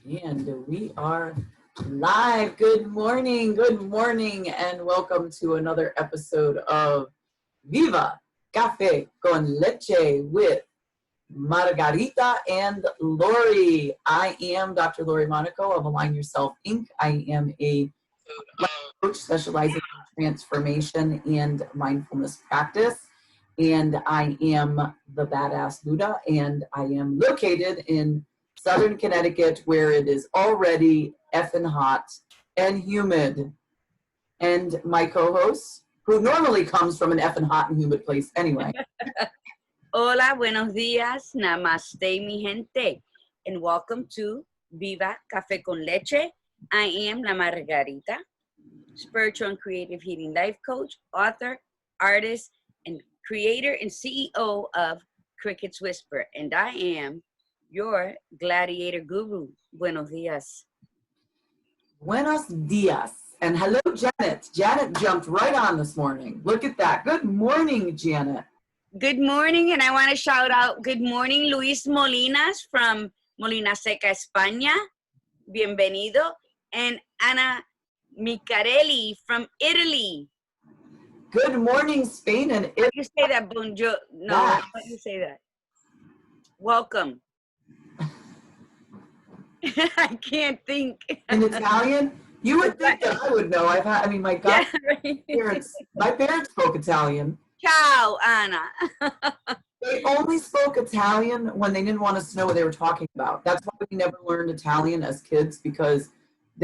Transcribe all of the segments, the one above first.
And we are live. Good morning, and welcome to another episode of Viva Cafe con Leche with Margarita and Lori. I am Dr. Lori Monaco of Align Yourself, Inc. I am a coach specializing in transformation and mindfulness practice. And I am the Badass Buddha, and I am located in Southern Connecticut, where it is already effing hot and humid. And my co-host, who normally comes from an effing hot and humid place anyway. Hola, buenos días, namaste mi gente, and welcome to Viva Cafe con Leche. I am La Margarita, spiritual and creative healing life coach, author, artist, and creator and CEO of Cricket's Whisper, and I am your gladiator guru. Buenos dias. Buenos dias. And hello, Janet. Janet jumped right on this morning. Look at that. Good morning, Janet. Good morning, and I want to shout out good morning, Luis Molinas from Molina Seca, España. Bienvenido. And Ana Micarelli from Italy. Good morning, Spain and Italy. How do you say that? Bonjour. No, how do you say that? Welcome. I can't think. In Italian? You would think that I would know. My my parents spoke Italian. Ciao, Anna. They only spoke Italian when they didn't want us to know what they were talking about. That's why we never learned Italian as kids, because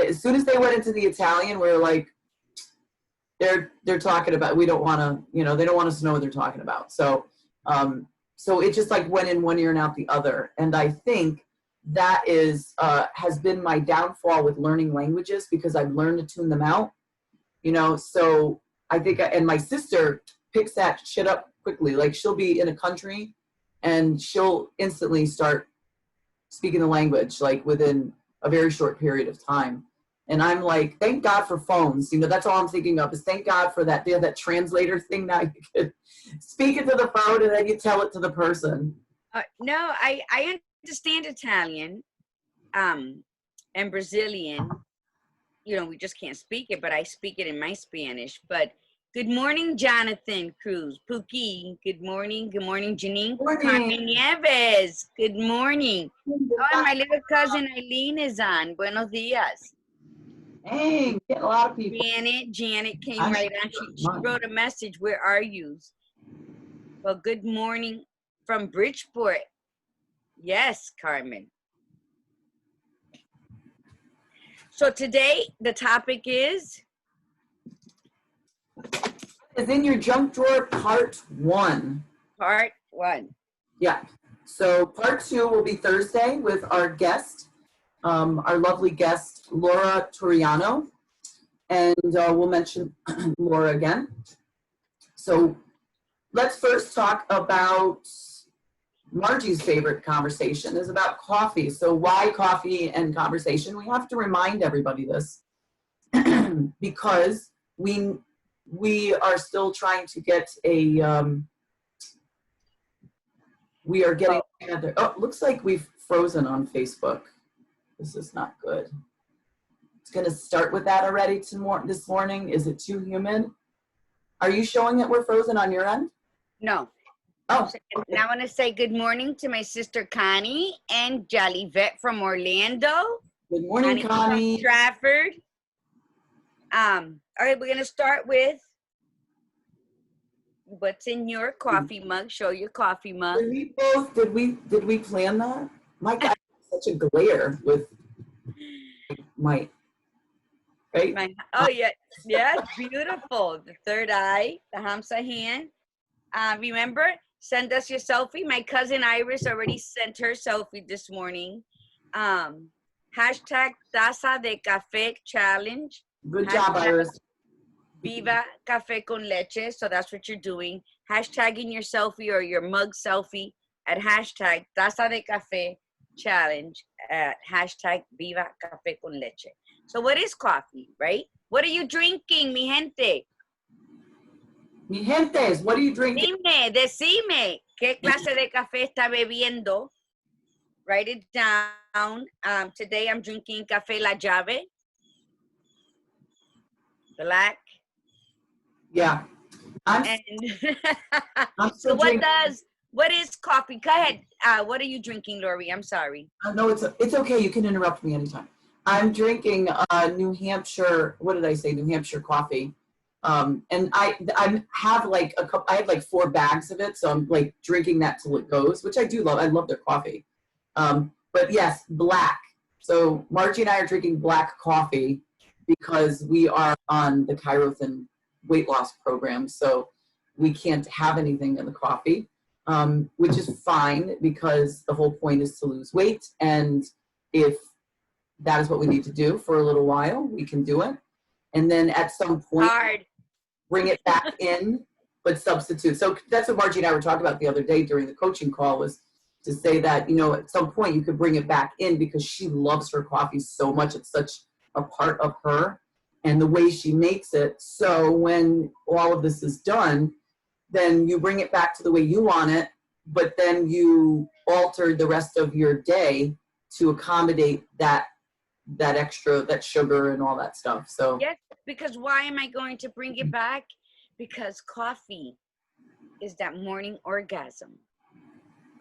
as soon as they went into the Italian, we were like, they're talking about, we don't want to, they don't want us to know what they're talking about. So it just like went in one ear and out the other. And I think that has been my downfall with learning languages, because I've learned to tune them out, so I think, and my sister picks that shit up quickly. Like, she'll be in a country and she'll instantly start speaking the language, like within a very short period of time. And I'm like, thank God for phones. That's all I'm thinking of, is thank God for that. They have that translator thing now. You can speak it to the phone and then you tell it to the person. No, I understand Italian and Brazilian. We just can't speak it, but I speak it in my Spanish. But good morning, Jonathan Cruz. Pookie, good morning. Good morning, Janine. Carmen Nieves, good morning. Oh, and my little cousin Eileen is on. Buenos dias. Hey, get a lot of people. Janet came right on. She wrote a message. Where are you? Well, good morning from Bridgeport. Yes, Carmen. So today the topic is in your junk drawer, part 1. Part 1. Yeah. So part 2 will be Thursday with our guest, our lovely guest, Laura Toriano. And we'll mention Laura again. So let's first talk about Margie's favorite conversation is about coffee. So why coffee and conversation? We have to remind everybody this because we are still trying to get we are getting together. Oh, looks like we've frozen on Facebook. This is not good. It's going to start with that already this morning. Is it too humid? Are you showing that we're frozen on your end? No. Oh. Now I want to say good morning to my sister Connie and Jolly Vet from Orlando. Good morning, Connie. From Stratford. All right, we're going to start with what's in your coffee mug. Show your coffee mug. Did we plan that? My God, such a glare with my, right? Oh, yeah. Yeah, beautiful. The third eye, the Hamsa hand. Remember, send us your selfie. My cousin Iris already sent her selfie this morning. Hashtag Taza de Café Challenge. Good job, Iris. Viva Cafe con Leche. So that's what you're doing. Hashtagging your selfie or your mug selfie at hashtag Taza de Café Challenge at hashtag Viva Cafe con Leche. So what is coffee, right? What are you drinking, mi gente? Mi gentes, what are you drinking? Decime, ¿qué clase de café está bebiendo? Write it down. Today I'm drinking Café La Llave, black. Yeah. I'm And I'm so still drinking. what is coffee? Go ahead. What are you drinking, Lori? I'm sorry. No, it's okay. You can interrupt me anytime. I'm drinking New Hampshire. What did I say? New Hampshire coffee. And I have like a couple. I have like 4 bags of it, so I'm like drinking that till it goes, which I do love. I love their coffee. But yes, black. So Margie and I are drinking black coffee because we are on the Kairos weight loss program. So we can't have anything in the coffee, which is fine because the whole point is to lose weight. And if that is what we need to do for a little while, we can do it. And then at some point, Hard. bring it back in, but substitute. So that's what Margie and I were talking about the other day during the coaching call, was to say that, you know, at some point you could bring it back in because she loves her coffee so much. It's such a part of her and the way she makes it. So when all of this is done, then you bring it back to the way you want it, but then you alter the rest of your day to accommodate that extra, that sugar and all that stuff. So Yes, because why am I going to bring it back? Because coffee is that morning orgasm.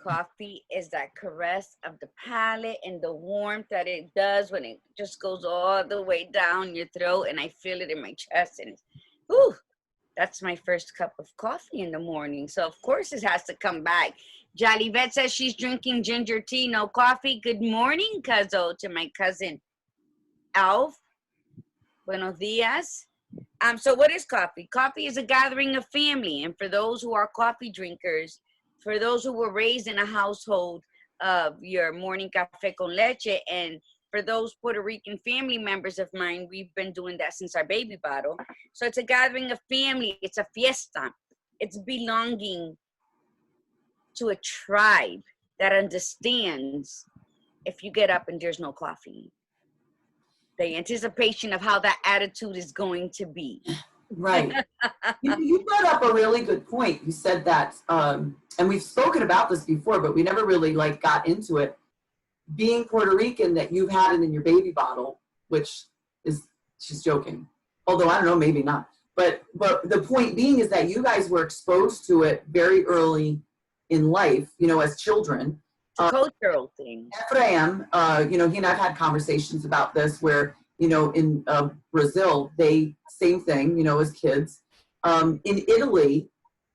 Coffee is that caress of the palate and the warmth that it does when it just goes all the way down your throat, and I feel it in my chest, and it's, whew, that's my first cup of coffee in the morning. So of course it has to come back. Jalivet says she's drinking ginger tea, no coffee. Good morning, Cuzzo, to my cousin Alf. Buenos dias. So what is coffee? Coffee is a gathering of family. And for those who are coffee drinkers, for those who were raised in a household of your morning café con leche, and for those Puerto Rican family members of mine, we've been doing that since our baby bottle. So it's a gathering of family. It's a fiesta. It's belonging to a tribe that understands if you get up and there's no coffee. The anticipation of how that attitude is going to be. right. You brought up a really good point. You said that, and we've spoken about this before, but we never really like got into it. Being Puerto Rican, that you've had it in your baby bottle, which is, she's joking. Although I don't know, maybe not. But the point being is that you guys were exposed to it very early in life, you know, as children. It's a cultural thing. Ephraim, you know, he and I've had conversations about this where, you know, in Brazil, they, same thing, you know, as kids. In Italy,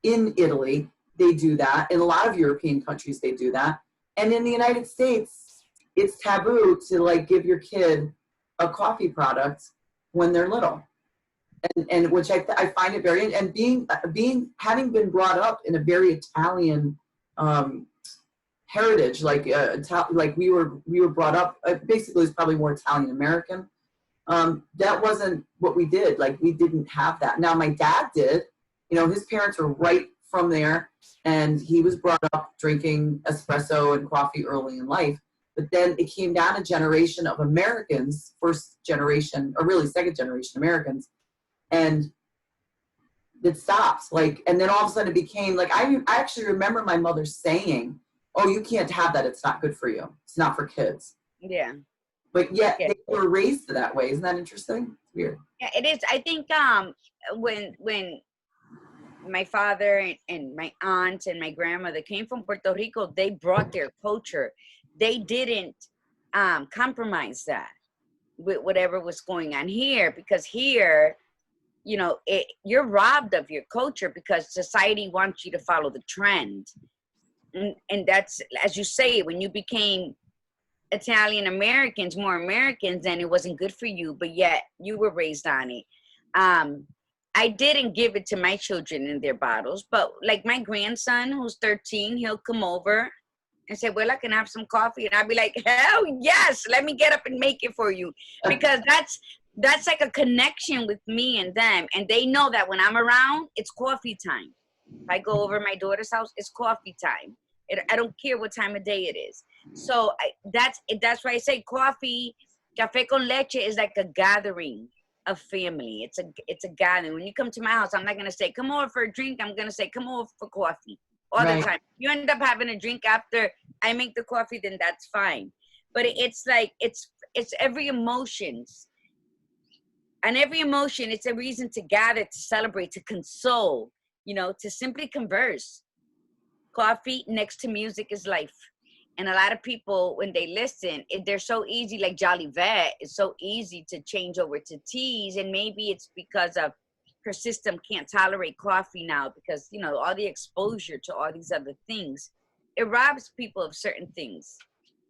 they do that. In a lot of European countries, they do that. And in the United States, it's taboo to like give your kid a coffee product when they're little. And which I find it very, and having been brought up in a very Italian heritage, like we were brought up, basically it's probably more Italian American. That wasn't what we did. Like, we didn't have that. Now my dad did, you know, his parents were right from there, and he was brought up drinking espresso and coffee early in life. But then it came down a generation of Americans, first generation, or really second generation Americans, and it stopped. Like, and then all of a sudden it became like, I actually remember my mother saying, "Oh, you can't have that. It's not good for you. It's not for kids." Yeah. But yet they were raised that way. Isn't that interesting? It's weird. Yeah, it is. I think when my father and my aunt and my grandmother came from Puerto Rico, they brought their culture. They didn't compromise that with whatever was going on here, because here, you know, you're robbed of your culture because society wants you to follow the trend. And that's, as you say, when you became Italian Americans, more Americans, and it wasn't good for you, but yet you were raised on it. I didn't give it to my children in their bottles, but like my grandson, who's 13, he'll come over and say, "Well, I can have some coffee," and I'll be like, "Hell yes, let me get up and make it for you," because that's like a connection with me and them, and they know that when I'm around, it's coffee time. If I go over my daughter's house, it's coffee time. I don't care what time of day it is. So that's why I say coffee, café con leche is like a gathering of family. It's a gathering. When you come to my house, I'm not gonna say come over for a drink. I'm gonna say come over for coffee. all the Right. time. You end up having a drink after I make the coffee, then that's fine. But it's like, it's every emotions. And every emotion, it's a reason to gather, to celebrate, to console, you know, to simply converse. Coffee next to music is life. And a lot of people, when they listen, they're so easy, like Jolly Vet, it's so easy to change over to teas. And maybe it's because of her system can't tolerate coffee now because, you know, all the exposure to all these other things, it robs people of certain things,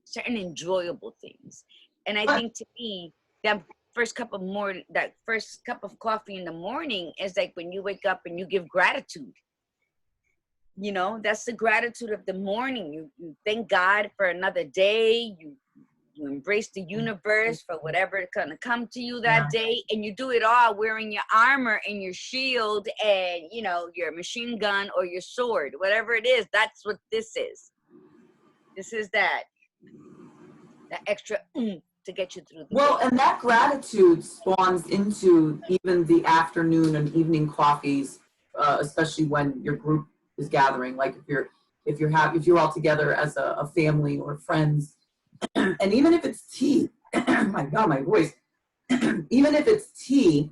certain enjoyable things. And I think to me, that first cup of coffee in the morning is like when you wake up and you give gratitude. You know, that's the gratitude of the morning. You thank God for another day. You embrace the universe for whatever is gonna come to you that day, and you do it all wearing your armor and your shield and, you know, your machine gun or your sword, whatever it is. That's what this is. This is that extra to get you through the Well, day. and that gratitude spawns into even the afternoon and evening coffees, especially when your group is gathering. Like if you're all together as a family or friends, and even if it's tea, my God, my voice. Even if it's tea,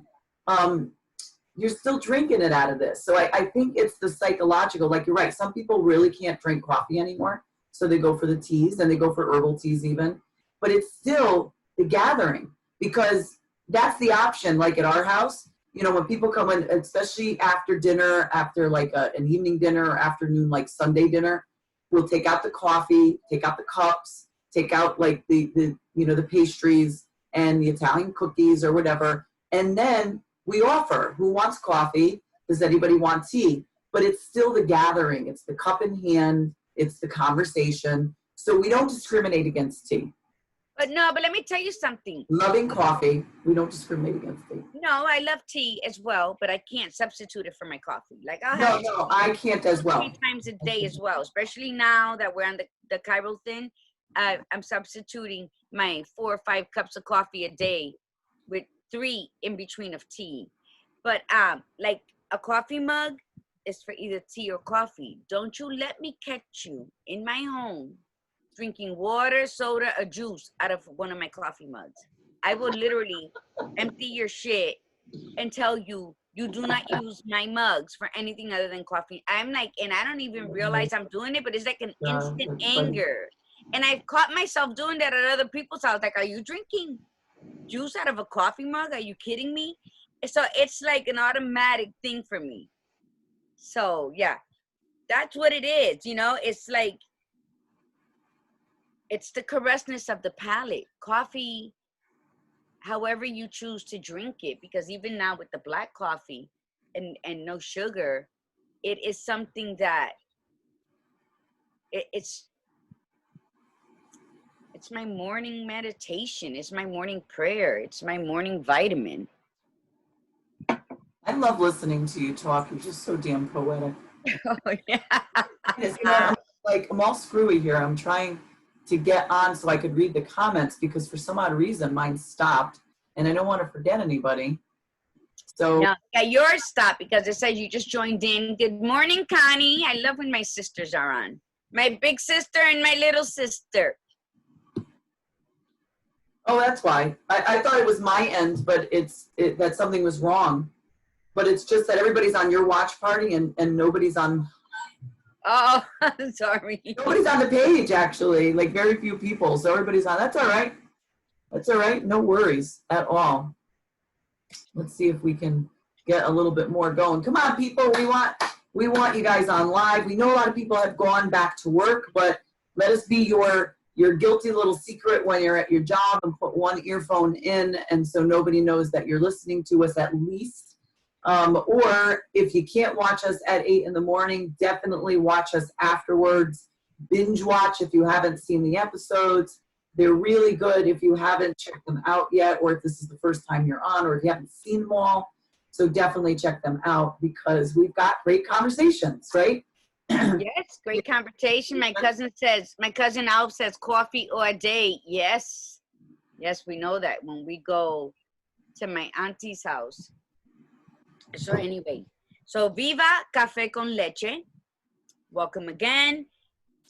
you're still drinking it out of this. So I think it's the psychological. Like you're right. Some people really can't drink coffee anymore, so they go for the teas and they go for herbal teas even. But it's still the gathering because that's the option. Like at our house, you know, when people come in, especially after dinner, after like an evening dinner or afternoon, like Sunday dinner, we'll take out the coffee, take out the cups, take out like the you know, the pastries and the Italian cookies or whatever. And then we offer, who wants coffee? Does anybody want tea? But it's still the gathering. It's the cup in hand. It's the conversation. So we don't discriminate against tea. But let me tell you something. Loving coffee, we don't discriminate against tea. No, I love tea as well, but I can't substitute it for my coffee. Like I'll have No, I can't as well. 3 times a day as well, especially now that we're on the chiral thing. I'm substituting my 4 or 5 cups of coffee a day with 3 in between of tea. But like a coffee mug is for either tea or coffee. Don't you let me catch you in my home drinking water, soda, or juice out of one of my coffee mugs. I will literally empty your shit and tell you you do not use my mugs for anything other than coffee. I'm like, and I don't even realize I'm doing it, but it's like an instant anger. And I've caught myself doing that at other people's house. Like, are you drinking juice out of a coffee mug? Are you kidding me? So it's like an automatic thing for me. So yeah, that's what it is. You know, it's like, it's the caressness of the palate. Coffee, however you choose to drink it, because even now with the black coffee and no sugar, it is something that it's my morning meditation. It's my morning prayer. It's my morning vitamin. I love listening to you talk. You're just so damn poetic. Oh, yeah. You know, I'm all screwy here. I'm trying to get on so I could read the comments because for some odd reason mine stopped and I don't want to forget anybody. So no, yeah, yours stopped because it says you just joined in. Good morning, Connie. I love when my sisters are on. My big sister and my little sister. oh, that's why. I thought it was my end, but that something was wrong. But it's just that everybody's on your watch party and nobody's on. Oh, sorry. Nobody's on the page, actually. Like, very few people. So everybody's on. That's all right. That's all right. No worries at all. Let's see if we can get a little bit more going. Come on, people. We want you guys on live. We know a lot of people have gone back to work, but let us be your guilty little secret when you're at your job and put one earphone in, and so nobody knows that you're listening to us at least. Or if you can't watch us at 8 in the morning, definitely watch us afterwards. Binge watch if you haven't seen the episodes. They're really good if you haven't checked them out yet, or if this is the first time you're on, or if you haven't seen them all. So definitely check them out because we've got great conversations, right? Yes, great conversation. My cousin Alf says coffee or a day. Yes. Yes, we know that when we go to my auntie's house. So anyway, so Viva Cafe con Leche. Welcome again.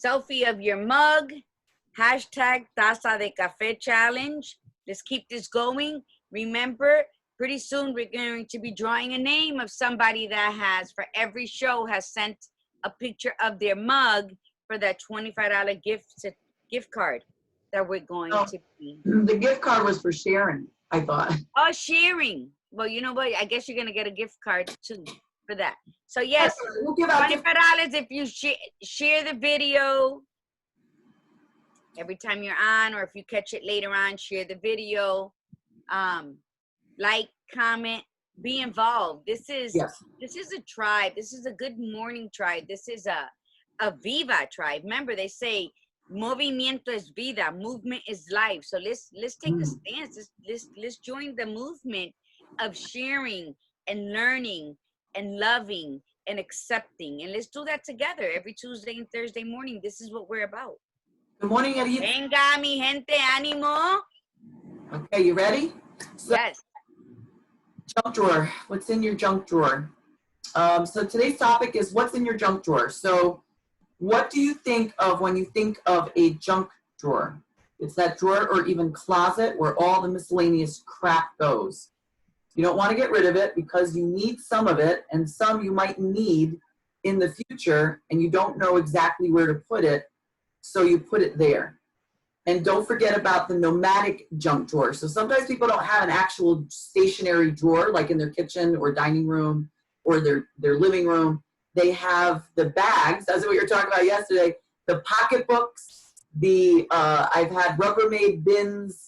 Selfie of your mug. Hashtag Taza de Café Challenge. Let's keep this going. Remember, pretty soon we're going to be drawing a name of somebody that has, for every show, has sent a picture of their mug for that $25 gift card that we're going to be. The gift card was for Sharon, I thought. Oh, sharing. Well, you know what? I guess you're going to get a gift card too for that. So yes, We'll give out $25 if you share the video every time you're on, or if you catch it later on, share the video, like, comment, be involved. This is a tribe. This is a good morning tribe. This is a Viva tribe. Remember, they say movimiento es vida, movement is life. So let's take a stance. Let's join the movement of sharing and learning and loving and accepting, and let's do that together every Tuesday and Thursday morning. This is what we're about. Good morning, Eddie. Venga, mi gente, ánimo. Okay, you ready? So, Yes. Junk drawer. What's in your junk drawer? So today's topic is what's in your junk drawer. So what do you think of when you think of a junk drawer? It's that drawer or even closet where all the miscellaneous crap goes. You don't want to get rid of it because you need some of it, and some you might need in the future, and you don't know exactly where to put it, so you put it there. And don't forget about the nomadic junk drawer. So sometimes people don't have an actual stationary drawer, like in their kitchen or dining room or their living room. They have the bags, that's what you were talking about yesterday, the pocketbooks, I've had Rubbermaid bins,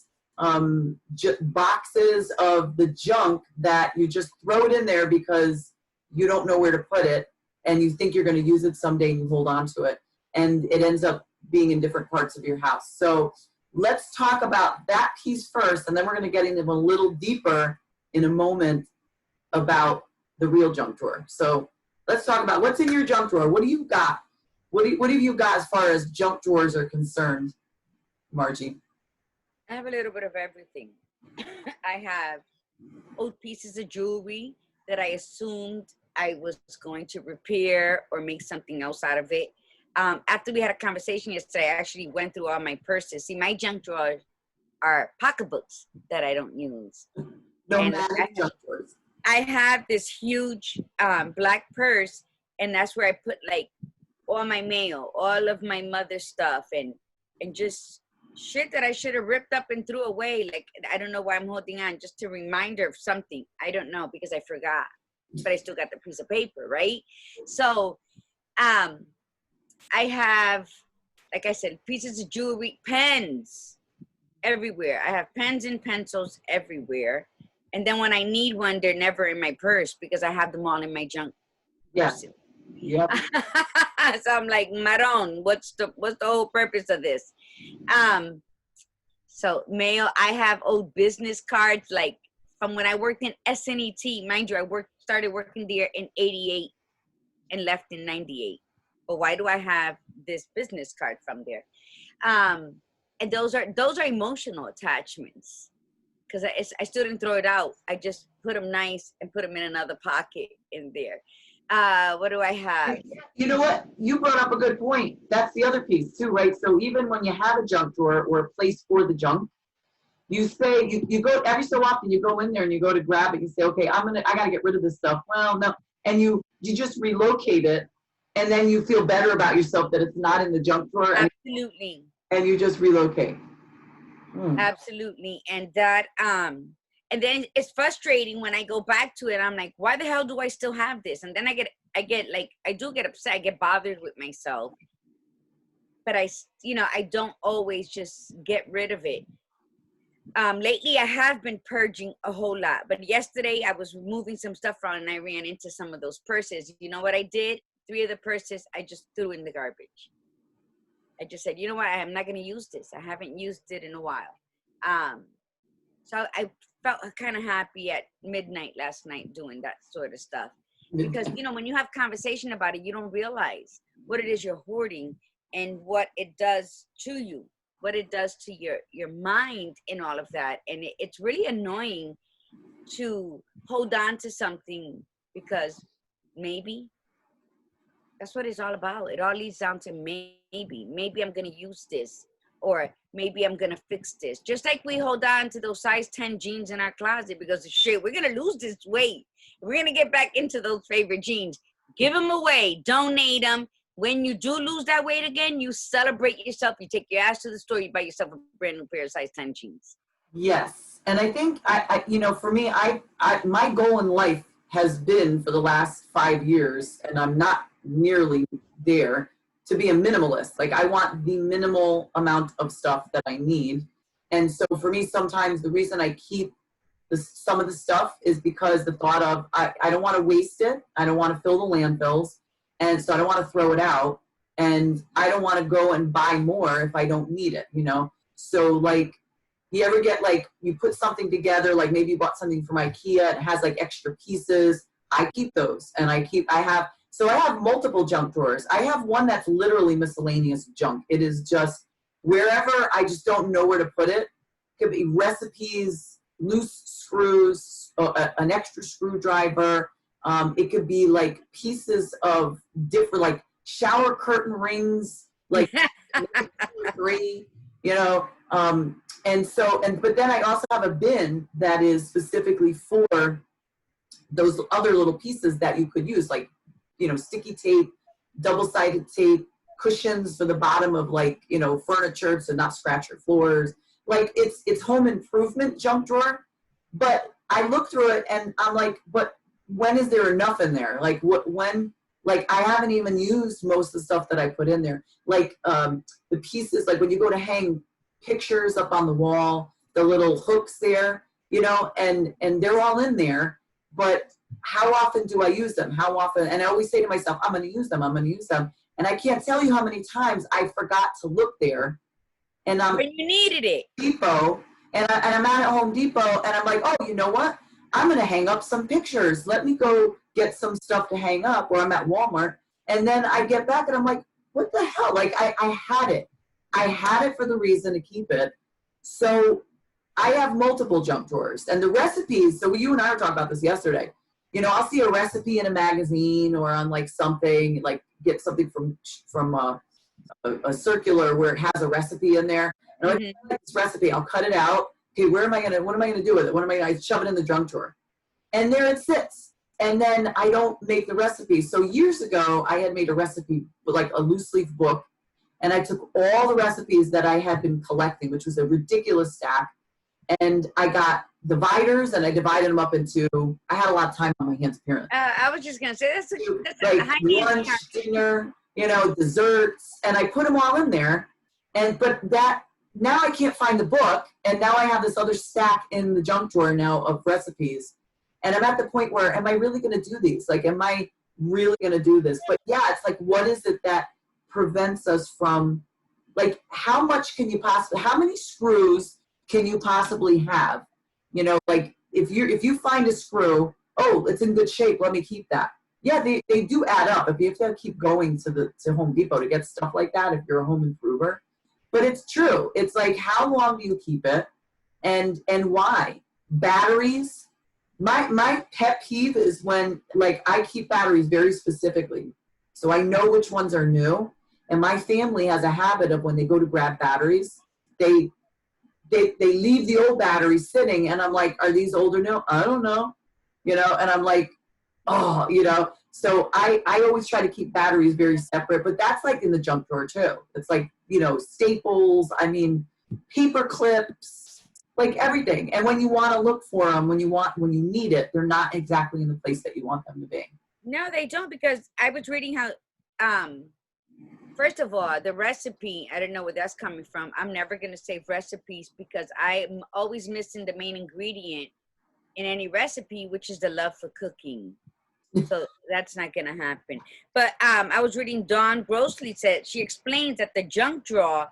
boxes of the junk that you just throw it in there because you don't know where to put it, and you think you're going to use it someday, and you hold on to it, and it ends up being in different parts of your house. So let's talk about that piece first, and then we're going to get into a little deeper in a moment about the real junk drawer. So let's talk about what's in your junk drawer. What do you got? What have you got as far as junk drawers are concerned, Margie? I have a little bit of everything. I have old pieces of jewelry that I assumed I was going to repair or make something else out of it. After we had a conversation yesterday, I actually went through all my purses. See, my junk drawers are pocketbooks that I don't use. I have this huge black purse, and that's where I put like all my mail, all of my mother's stuff, and just shit that I should have ripped up and threw away. Like, I don't know why I'm holding on, just a reminder of something. I don't know, because I forgot, but I still got the piece of paper, right? So I have, like I said, pieces of jewelry, pens everywhere. I have pens and pencils everywhere. And then when I need one, they're never in my purse because I have them all in my junk. Yes. Yep. So I'm like, Maron, what's the whole purpose of this? So mail, I have old business cards, like from when I worked in SNET. Mind you, I started working there in 88 and left in 98. But why do I have this business card from there? And those are emotional attachments, because I still didn't throw it out. I just put them nice and put them in another pocket in there. What do I have? You know what? You brought up a good point. That's the other piece too, right? So even when you have a junk drawer or a place for the junk, you say, you go every so often, you go in there and you go to grab it. You say, okay, I got to get rid of this stuff. Well, no. And you just relocate it, and then you feel better about yourself that it's not in the junk drawer. Absolutely. And you just relocate. Absolutely. And that, and then it's frustrating when I go back to it. I'm like, why the hell do I still have this? And then I get like, I do get upset. I get bothered with myself. But I don't always just get rid of it. Lately, I have been purging a whole lot. But yesterday, I was removing some stuff from, and I ran into some of those purses. You know what I did? 3 of the purses, I just threw in the garbage. I just said, you know what? I'm not going to use this. I haven't used it in a while. So I felt kind of happy at midnight last night doing that sort of stuff. Because, when you have conversation about it, you don't realize what it is you're hoarding and what it does to you, what it does to your mind and all of that. And it's really annoying to hold on to something because maybe That's what it's all about. It all leads down to maybe I'm going to use this, or maybe I'm going to fix this. Just like we hold on to those size 10 jeans in our closet because of shit, we're going to lose this weight. We're going to get back into those favorite jeans. Give them away, donate them. When you do lose that weight again, you celebrate yourself. You take your ass to the store, you buy yourself a brand new pair of size 10 jeans. Yes. And I think, for me, my goal in life has been for the last 5 years, and I'm not nearly there, to be a minimalist. Like, I want the minimal amount of stuff that I need. And so for me, sometimes the reason I keep some of the stuff is because the thought of, I don't want to waste it. I don't want to fill the landfills. And so I don't want to throw it out. And I don't want to go and buy more if I don't need it, So, like, you ever get, like, you put something together, like maybe you bought something from IKEA, it has like extra pieces. I keep those, and I have multiple junk drawers. I have one that's literally miscellaneous junk. It is just wherever I just don't know where to put it. It could be recipes, loose screws, an extra screwdriver. It could be like pieces of different, like shower curtain rings, like 3, but then I also have a bin that is specifically for those other little pieces that you could use, like, sticky tape, double-sided tape, cushions for the bottom of, like, furniture to not scratch your floors. Like, it's home improvement junk drawer. But I look through it and I'm like, but when is there enough in there? Like, I haven't even used most of the stuff that I put in there. Like, the pieces, like when you go to hang pictures up on the wall, the little hooks there, and they're all in there. But how often do I use them? How often? And I always say to myself, I'm going to use them. And I can't tell you how many times I forgot to look there. And when you needed it. Depot, and I'm at Home Depot, and I'm like, oh, you know what? I'm going to hang up some pictures. Let me go get some stuff to hang up, or I'm at Walmart. And then I get back and I'm like, what the hell? Like, I had it. I had it for the reason to keep it. So I have multiple junk drawers. And the recipes, so you and I were talking about this yesterday. I'll see a recipe in a magazine or on like something, like get something from a circular where it has a recipe in there. And I'm like, I like this recipe, I'll cut it out. Okay, what am I gonna do with it? I shove it in the junk drawer. And there it sits. And then I don't make the recipe. So years ago, I had made a recipe, like a loose leaf book. And I took all the recipes that I had been collecting, which was a ridiculous stack. And I got dividers, and I divided them up into, I had a lot of time on my hands, apparently. I was just going to say, that's like lunch, dinner, desserts, and I put them all in there. But now I can't find the book, and now I have this other stack in the junk drawer now of recipes. And I'm at the point where, am I really going to do these? Like, am I really going to do this? But yeah, it's like, what is it that prevents us from, like, how many screws can you possibly have? Like, if you find a screw, oh, it's in good shape, let me keep that. Yeah, they do add up. If you have to keep going to Home Depot to get stuff like that, if you're a home improver. But it's true. It's like, how long do you keep it, and why? Batteries. My pet peeve is when, like, I keep batteries very specifically, so I know which ones are new. And my family has a habit of, when they go to grab batteries, they leave the old batteries sitting, and I'm like, are these old or new? I don't know, and I'm like, oh, so I always try to keep batteries very separate, but that's like in the junk drawer too. It's like, staples, paper clips, like everything. And when you want to look for them, when you need it, they're not exactly in the place that you want them to be. No, they don't, because I was reading how, first of all, the recipe, I don't know where that's coming from. I'm never going to save recipes because I'm always missing the main ingredient in any recipe, which is the love for cooking. So that's not going to happen. But I was reading Dawn Grossly said, she explains that the junk drawer,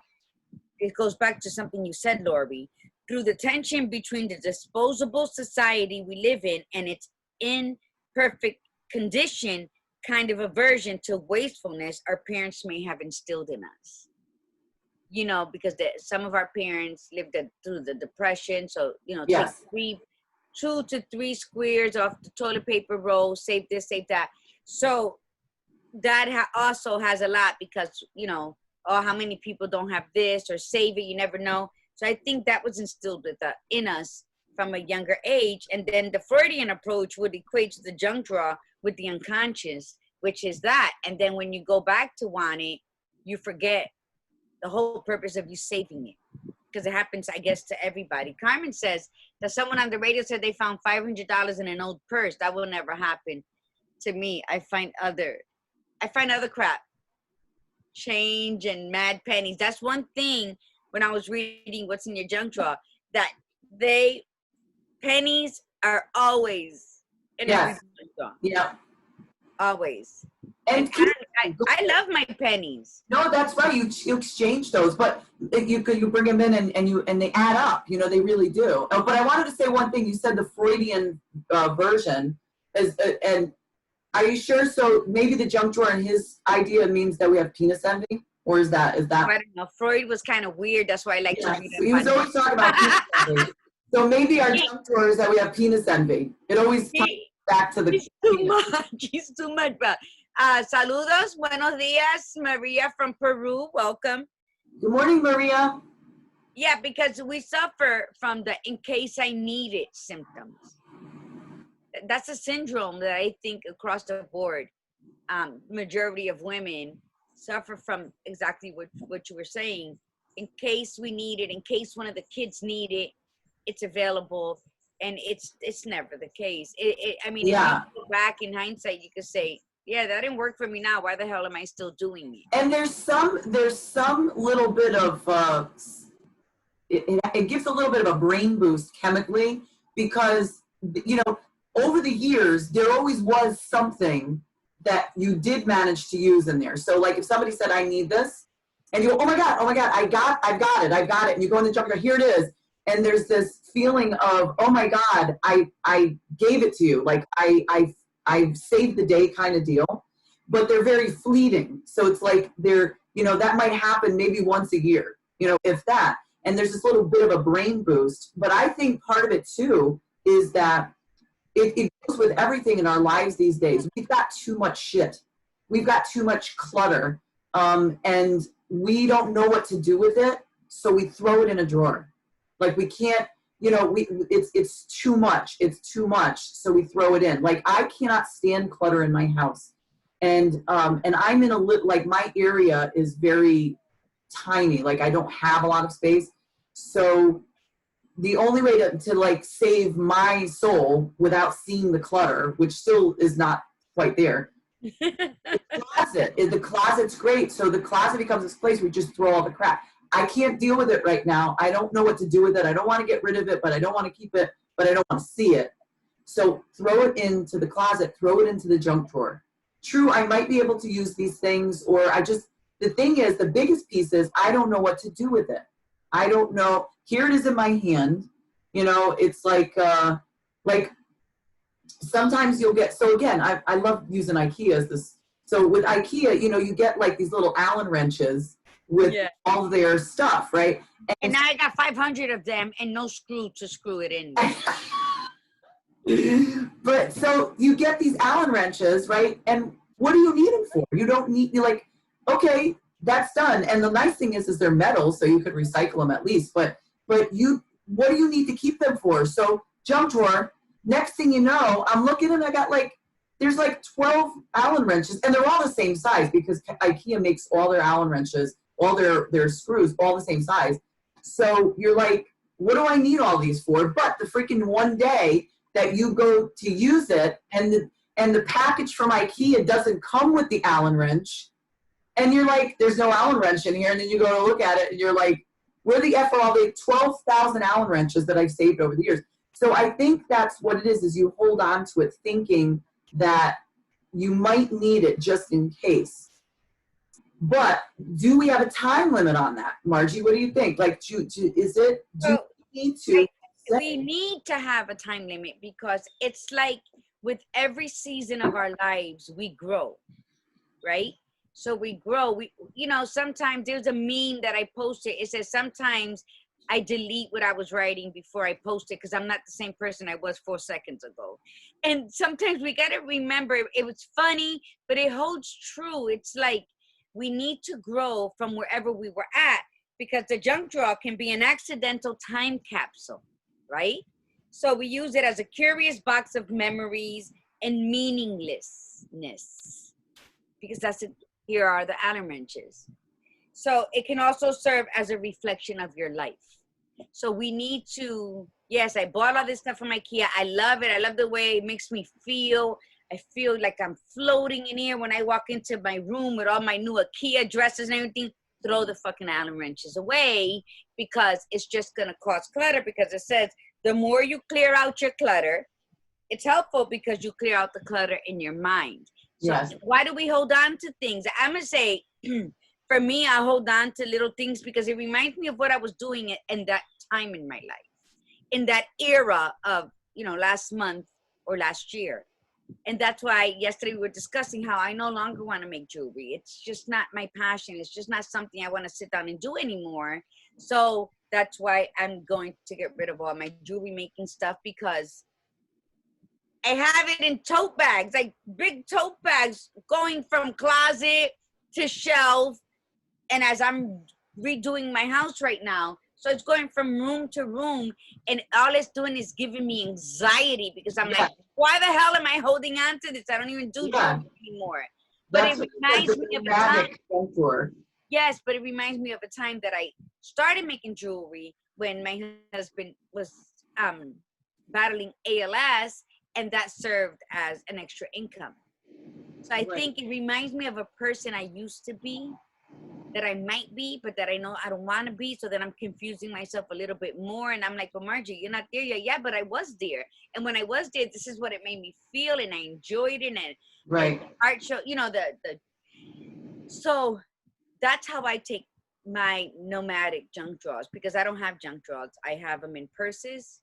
it goes back to something you said, Lori, through the tension between the disposable society we live in and its imperfect condition, kind of aversion to wastefulness our parents may have instilled in us. Because some of our parents lived through the Depression. So, yes. Take 2 to 3 squares off the toilet paper roll, save this, save that. So that also has a lot because, you know, oh, how many people don't have this or save it, you never know. So I think that was instilled in us from a younger age. And then the Freudian approach would equate to the junk drawer with the unconscious, which is that. And then when you go back to want it, you forget the whole purpose of you saving it. Because it happens, I guess, to everybody. Carmen says that someone on the radio said they found $500 in an old purse. That will never happen to me. I find other crap, change and mad pennies. That's one thing when I was reading what's in your junk drawer, that pennies are always in every Yes. junk drawer. Yeah. Always. And I love my pennies. no, that's right. You exchange those, but you bring them in and they add up. You know, they really do. But I wanted to say one thing. You said the Freudian version is, and are you sure? So maybe the junk drawer and his idea means that we have penis envy, or is that? I don't know. Freud was kind of weird. That's why I like to read. He was always talking about penis envy. So maybe our junk drawer is that we have penis envy. It always comes back to the. He's too much. He's too much. But saludos, buenos días, Maria from Peru. Welcome. Good morning, Maria. Yeah, because we suffer from the "in case I need it" symptoms. That's a syndrome that I think across the board, majority of women suffer from exactly what you were saying. In case we need it, in case one of the kids need it, it's available, and it's never the case. I mean, Yeah. if you go back in hindsight, you could say, yeah, that didn't work for me now. Why the hell am I still doing it? And there's some little bit of it gives a little bit of a brain boost chemically, because you know, over the years there always was something that you did manage to use in there. So like if somebody said I need this, and you go, oh my god, I've got it, and you go in the junk drawer, here it is, and there's this feeling of, oh my god, I gave it to you, like I saved the day kind of deal. But they're very fleeting. So it's like they're, you know, that might happen maybe once a year, you know, if that. And there's this little bit of a brain boost. But I think part of it too is that it goes with everything in our lives these days. We've got too much shit. We've got too much clutter. And we don't know what to do with it. So we throw it in a drawer. Like we can't, you know, it's too much. It's too much. So we throw it in. Like I cannot stand clutter in my house. And I'm in like my area is very tiny. Like I don't have a lot of space. So the only way to like save my soul without seeing the clutter, which still is not quite there, the closet's great. So the closet becomes this place where you just throw all the crap. I can't deal with it right now. I don't know what to do with it. I don't want to get rid of it, but I don't want to keep it, but I don't want to see it. So throw it into the closet, throw it into the junk drawer. True, I might be able to use these things, or the thing is, the biggest piece is I don't know what to do with it. I don't know. Here it is in my hand. You know, it's like sometimes you'll get, so again, I love using IKEA as this. So with IKEA, you know, you get like these little Allen wrenches with all of their stuff, right? And now I got 500 of them and no screw to screw it in. But so you get these Allen wrenches, right? And what do you need them for? You don't need, you're like, okay, that's done. And the nice thing is they're metal, so you could recycle them at least. But what do you need to keep them for? So junk drawer. Next thing you know, I'm looking and I got there's 12 Allen wrenches, and they're all the same size because IKEA makes all their Allen wrenches, all their screws, all the same size. So you're like, what do I need all these for? But the freaking one day that you go to use it, and the package from IKEA doesn't come with the Allen wrench, and you're like, there's no Allen wrench in here, and then you go to look at it, and you're like, where the F are all the 12,000 Allen wrenches that I've saved over the years? So I think that's what it is you hold on to it thinking that you might need it just in case. But do we have a time limit on that? Margie, what do you think? Like, do we need to? We need to have a time limit because it's like with every season of our lives, we grow, right? So we grow. Sometimes there's a meme that I posted. It says sometimes I delete what I was writing before I post it because I'm not the same person I was 4 seconds ago. And sometimes we got to remember it was funny, but it holds true. It's like we need to grow from wherever we were at because the junk drawer can be an accidental time capsule, right? So we use it as a curious box of memories and meaninglessness because that's it. Here are the Allen wrenches. So it can also serve as a reflection of your life. So we need to, yes, I bought all this stuff from IKEA. I love it. I love the way it makes me feel. I feel like I'm floating in here when I walk into my room with all my new IKEA dresses and everything. Throw the fucking Allen wrenches away because it's just going to cause clutter because it says the more you clear out your clutter, it's helpful because you clear out the clutter in your mind. So Yes. why do we hold on to things? I'm going to say, for me, I hold on to little things because it reminds me of what I was doing in that time in my life, in that era of, last month or last year. And that's why yesterday we were discussing how I no longer want to make jewelry. It's just not my passion. It's just not something I want to sit down and do anymore. So that's why I'm going to get rid of all my jewelry making stuff because I have it in tote bags, like big tote bags going from closet to shelf. And as I'm redoing my house right now, so it's going from room to room, and all it's doing is giving me anxiety because I'm like, why the hell am I holding on to this? I don't even do jewelry anymore. But it reminds me of a time. Yes, but it reminds me of a time that I started making jewelry when my husband was battling ALS, and that served as an extra income. So I think it reminds me of a person I used to be, that I might be, but that I know I don't want to be. So then I'm confusing myself a little bit more. And I'm like, but Margie, you're not there yet. Yeah, but I was there. And when I was there, this is what it made me feel. And I enjoyed it. And Right. And art show, so that's how I take my nomadic junk drawers because I don't have junk drawers. I have them in purses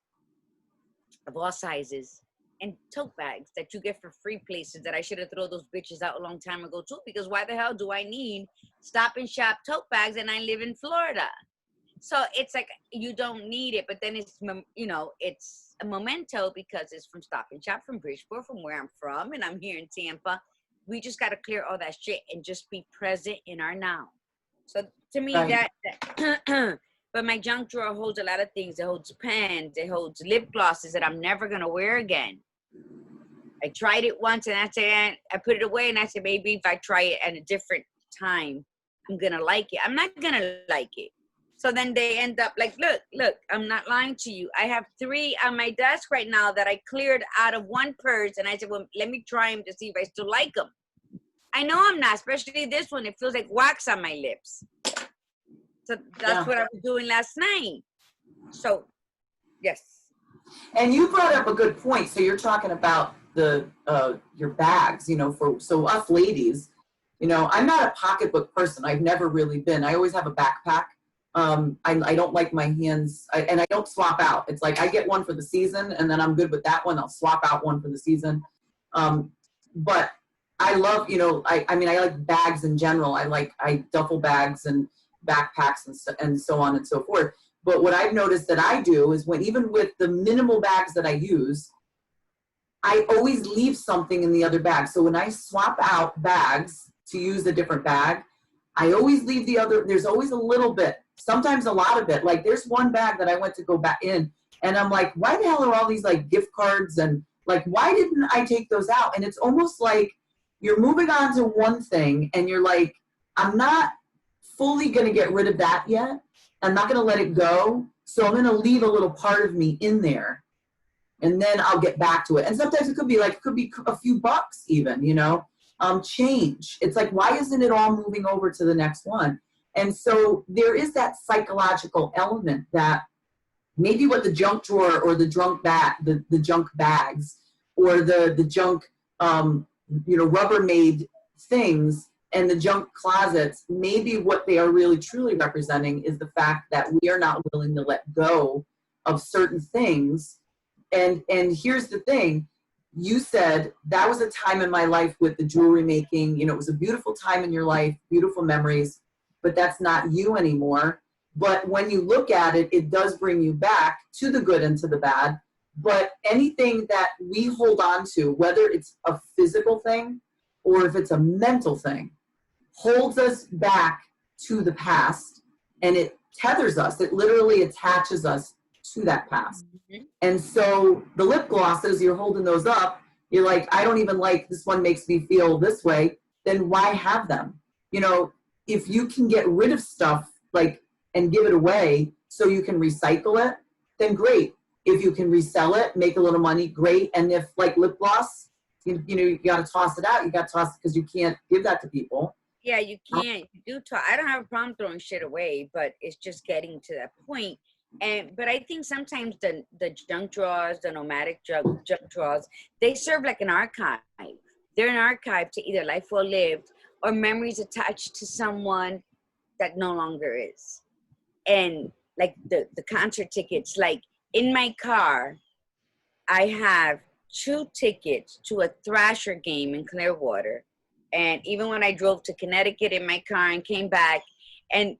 of all sizes and tote bags that you get for free places that I should have thrown those bitches out a long time ago too, because why the hell do I need Stop and Shop tote bags and I live in Florida? So it's like you don't need it, but then it's it's a memento because it's from Stop and Shop from Bridgeport, from where I'm from, and I'm here in Tampa. We just got to clear all that shit and just be present in our now. So to me, that but my junk drawer holds a lot of things. It holds pens, it holds lip glosses that I'm never gonna wear again. I tried it once and I put it away and I said, maybe if I try it at a different time, I'm gonna like it. I'm not gonna like it. So then they end up like, look, I'm not lying to you. I have 3 on my desk right now that I cleared out of one purse. And I said, well, let me try them to see if I still like them. I know I'm not, especially this one. It feels like wax on my lips. So that's what I was doing last night. So, yes. And you brought up a good point. So you're talking about your bags, so us ladies, I'm not a pocketbook person. I've never really been. I always have a backpack. I don't like my hands, and I don't swap out. It's like I get one for the season, and then I'm good with that one. I'll swap out one for the season. But I love, I like bags in general. I duffel bags and backpacks and so on and so forth. But what I've noticed that I do is even with the minimal bags that I use, I always leave something in the other bag. So when I swap out bags to use a different bag, I always leave the other. There's always a little bit, sometimes a lot of it. Like there's one bag that I went to go back in and I'm like, why the hell are all these like gift cards and like, why didn't I take those out? And it's almost like you're moving on to one thing and you're like, I'm not fully going to get rid of that yet. I'm not going to let it go. So I'm going to leave a little part of me in there and then I'll get back to it. And sometimes it could be a few bucks even, change. It's like, why isn't it all moving over to the next one? And so there is that psychological element that maybe what the junk drawer or the junk bags or the junk, Rubbermaid things and the junk closets, maybe what they are really truly representing is the fact that we are not willing to let go of certain things. And here's the thing. You said that was a time in my life with the jewelry making, it was a beautiful time in your life, beautiful memories, but that's not you anymore. But when you look at it, it does bring you back to the good and to the bad. But anything that we hold on to, whether it's a physical thing or if it's a mental thing, holds us back to the past, and it tethers us. It literally attaches us to that past. Mhm. And so the lip glosses, you're holding those up, you're like, I don't even like this one, makes me feel this way, then why have them? You know, if you can get rid of stuff like and give it away so you can recycle it, then great. If you can resell it, make a little money, great. And if like lip gloss, you know, you got to toss it out. You got to toss it because you can't give that to people. Yeah, you can't. You do talk. I don't have a problem throwing shit away, but it's just getting to that point. But I think sometimes the junk drawers, the nomadic junk drawers, they serve like an archive. They're an archive to either life well lived or memories attached to someone that no longer is. And like the concert tickets, like in my car, I have 2 tickets to a Thrasher game in Clearwater. And even when I drove to Connecticut in my car and came back, and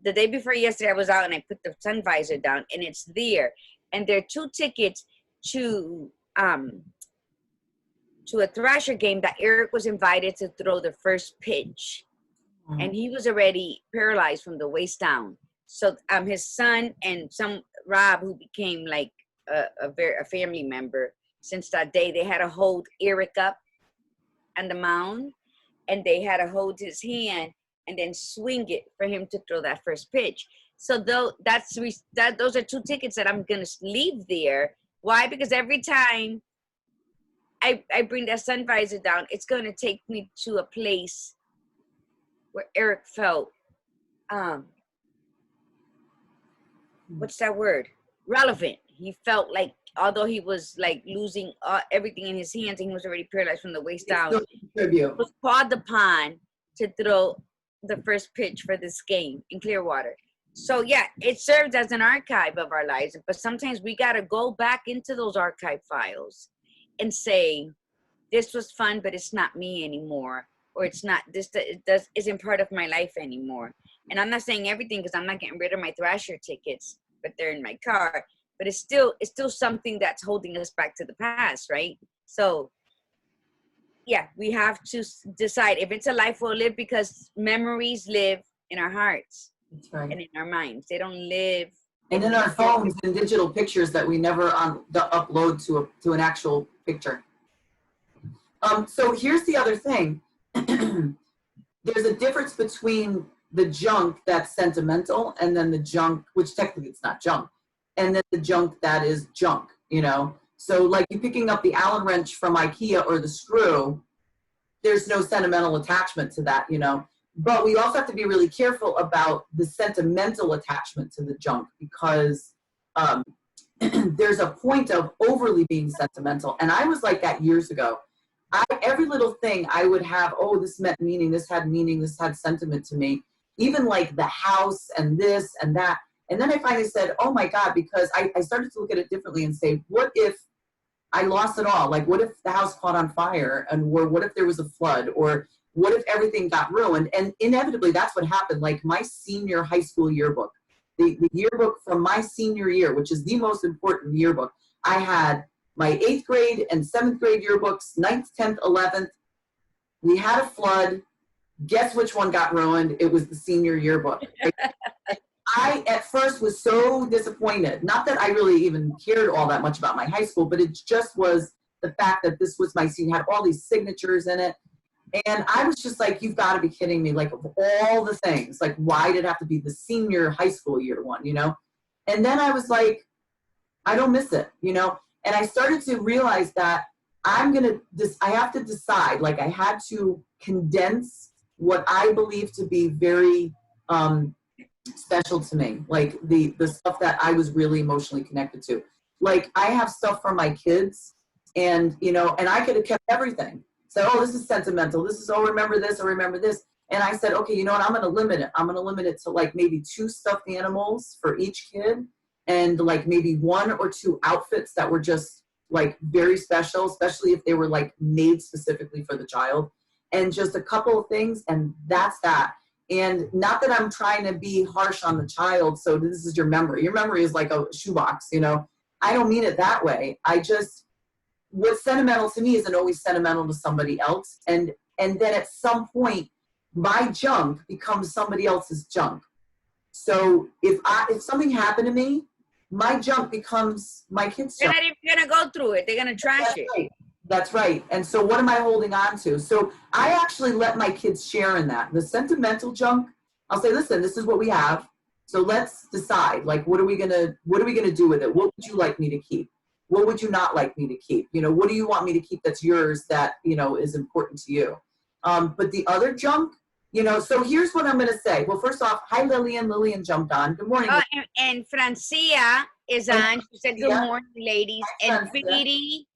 the day before yesterday, I was out and I put the sun visor down, and it's there. And there are 2 tickets to a Thrasher game that Eric was invited to throw the first pitch, and he was already paralyzed from the waist down. So his son and Rob, who became like a family member since that day, they had to hold Eric up on the mound, and they had to hold his hand and then swing it for him to throw that first pitch. So those are 2 tickets that I'm gonna leave there. Why? Because every time I bring that sun visor down, it's gonna take me to a place where Eric felt what's that word? Relevant. He felt like, although he was like losing everything in his hands and he was already paralyzed from the waist down, he was called upon to throw the first pitch for this game in Clearwater. So yeah, it serves as an archive of our lives, but sometimes we got to go back into those archive files and say, this was fun, but it's not me anymore, or it's not, isn't part of my life anymore. And I'm not saying everything, because I'm not getting rid of my Thrasher tickets, but they're in my car. But it's still something that's holding us back to the past, right? So yeah, we have to decide if it's a life well lived, because memories live in our hearts. That's right. And in our minds. They don't live. And in our phones and digital pictures that we never upload to an actual picture. So here's the other thing. There's a difference between the junk that's sentimental and then the junk, which technically it's not junk, and then the junk that is junk, you know? So like you picking up the Allen wrench from IKEA or the screw, there's no sentimental attachment to that, you know? But we also have to be really careful about the sentimental attachment to the junk, because there's a point of overly being sentimental. And I was like that years ago. Every little thing I would have, oh, this meant meaning, this had sentiment to me. Even like the house and this and that. And then I finally said, oh my God, because I started to look at it differently and say, what if I lost it all? Like, what if the house caught on fire? Or what if there was a flood? Or what if everything got ruined? And inevitably, that's what happened. Like my senior high school yearbook, the yearbook from my senior year, which is the most important yearbook, I had my 8th grade and 7th grade yearbooks, 9th, 10th, 11th. We had a flood. Guess which one got ruined? It was the senior yearbook. I, at first, was so disappointed. Not that I really even cared all that much about my high school, but it just was the fact that this was my senior, had all these signatures in it. And I was just like, you've got to be kidding me. Like, of all the things, like, why did it have to be the senior high school year one, you know? And then I was like, I don't miss it, you know? And I started to realize that I have to decide, like I had to condense what I believe to be very special to me, like the stuff that I was really emotionally connected to. Like I have stuff from my kids, and, you know, and I could have kept everything. So, oh, this is sentimental. This is, oh, remember this or remember this. And I said, okay, you know what, I'm going to limit it. I'm going to limit it to like maybe 2 stuffed animals for each kid, and like maybe 1 or 2 outfits that were just like very special, especially if they were like made specifically for the child, and just a couple of things. And that's that. And not that I'm trying to be harsh on the child, so this is your memory. Your memory is like a shoebox, you know. I don't mean it that way. I just, what's sentimental to me isn't always sentimental to somebody else. And then at some point, my junk becomes somebody else's junk. So if something happened to me, my junk becomes my kid's junk. They're not even gonna go through it. They're gonna trash it. Right. That's right. And so what am I holding on to? So I actually let my kids share in that. The sentimental junk, I'll say, listen, this is what we have. So let's decide, like, what are we gonna do with it? What would you like me to keep? What would you not like me to keep? You know, what do you want me to keep that's yours that, you know, is important to you? But the other junk, you know, so here's what I'm gonna say. Well, first off, hi Lillian. Lillian jumped on. Good morning. Oh, and Francia is on. She said, good morning, ladies. And Francia. Petey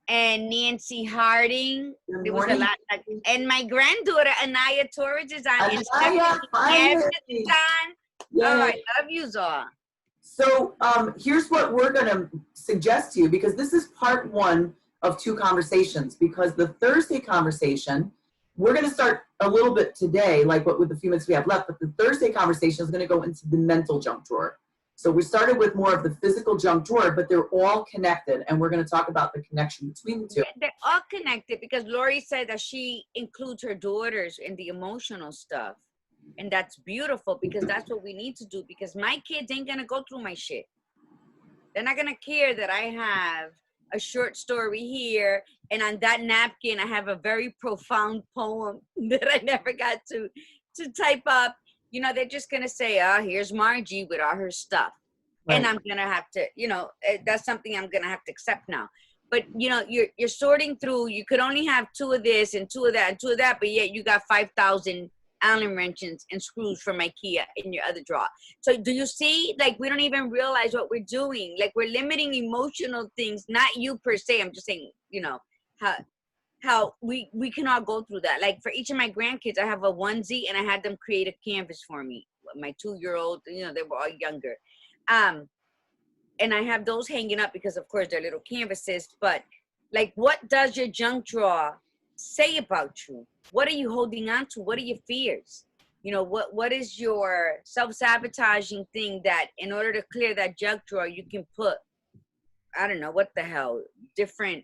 and Nancy Harding. Good There was a morning. lot. And my granddaughter, Anaya Torres, is on. And Anaya, Stephanie finally. is on. Yay. Oh, I love you, Zah. So here's what we're going to suggest to you, because this is part one of 2 conversations, because the Thursday conversation, we're going to start a little bit today, like what with the few minutes we have left, but the Thursday conversation is going to go into the mental junk drawer. So we started with more of the physical junk drawer, but they're all connected, and we're going to talk about the connection between the 2. They're all connected because Lori said that she includes her daughters in the emotional stuff. And that's beautiful because that's what we need to do, because my kids ain't going to go through my shit. They're not going to care that I have a short story here, and on that napkin I have a very profound poem that I never got to type up. You know, they're just going to say, here's Margie with all her stuff. Right. And I'm going to have to, you know, that's something I'm going to have to accept now. But, you know, you're sorting through. You could only have 2 of this and 2 of that and 2 of that, but yet you got 5,000 Allen wrenches and screws from IKEA in your other drawer. So do you see, like, we don't even realize what we're doing. Like, we're limiting emotional things, not you per se. I'm just saying, you know, how we can all go through that. Like, for each of my grandkids, I have a onesie, and I had them create a canvas for me. My 2-year-old, you know, they were all younger. And I have those hanging up because, of course, they're little canvases. But, like, what does your junk drawer say about you? What are you holding on to? What are your fears? You know, what is your self-sabotaging thing that in order to clear that junk drawer, you can put, I don't know, what the hell, different,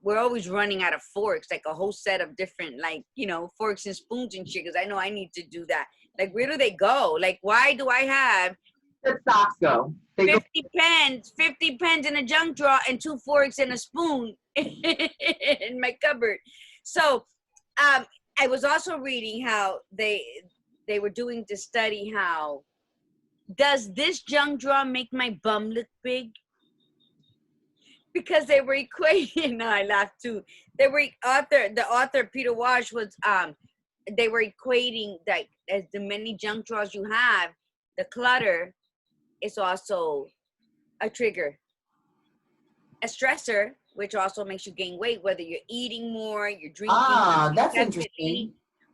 we're always running out of forks, like a whole set of different, like, you know, forks and spoons and shit, because I know I need to do that. Like, where do they go? Like, why do I have Where socks go? 50 pens in a junk drawer and 2 forks and a spoon in my cupboard? So, I was also reading how they were doing this study, how does this junk drawer make my bum look big? Because they were equating, no, I laughed too. The author Peter Walsh was, they were equating that as the many junk drawers you have, the clutter is also a trigger, a stressor, which also makes you gain weight, whether you're eating more, you're drinking. That's interesting.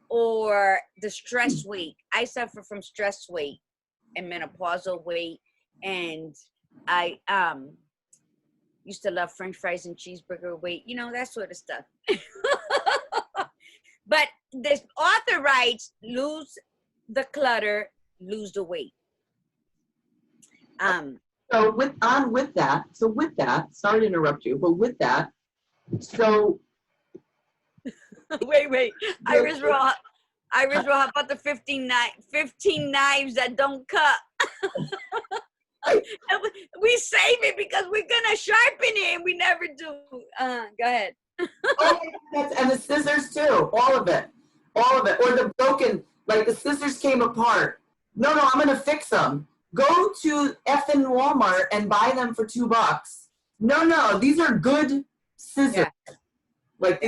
Or the stress weight. I suffer from stress weight and menopausal weight, and I used to love French fries and cheeseburger weight, you know, that sort of stuff. But this author writes, lose the clutter, lose the weight. So with that, sorry to interrupt you, but with that, so wait, Iris Raw, how about the 15 knives that don't cut? We save it because we're gonna sharpen it, and we never do. Go ahead. And the scissors too, all of it, or the broken, like the scissors came apart. No, I'm gonna fix them. Go to effing Walmart and buy them for $2. No, these are good scissors. Yeah. Like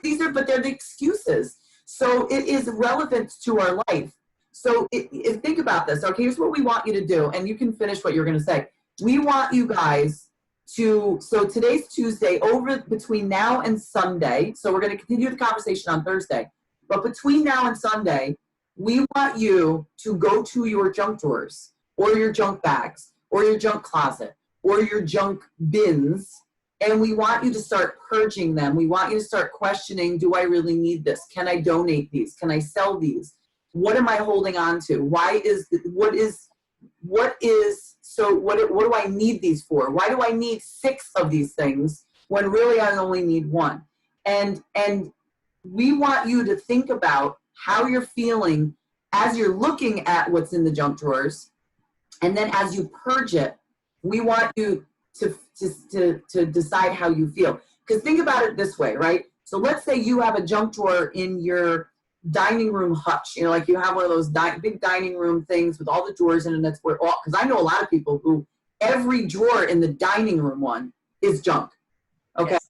these are, but they're the excuses. So it is relevant to our life. So think about this. Okay, here's what we want you to do, and you can finish what you're going to say. We want you guys to, so today's Tuesday, between now and Sunday, so we're going to continue the conversation on Thursday, but between now and Sunday, we want you to go to your junk drawers, or your junk bags, or your junk closet, or your junk bins, and we want you to start purging them. We want you to start questioning, do I really need this? Can I donate these? Can I sell these? What am I holding on to? What do I need these for? Why do I need 6 of these things when really I only need 1? And we want you to think about how you're feeling as you're looking at what's in the junk drawers. And then as you purge it, we want you to decide how you feel. Because think about it this way, right? So let's say you have a junk drawer in your dining room hutch, you know, like you have one of those big dining room things with all the drawers in it, and that's where all, because I know a lot of people who every drawer in the dining room one is junk. Okay. Yes.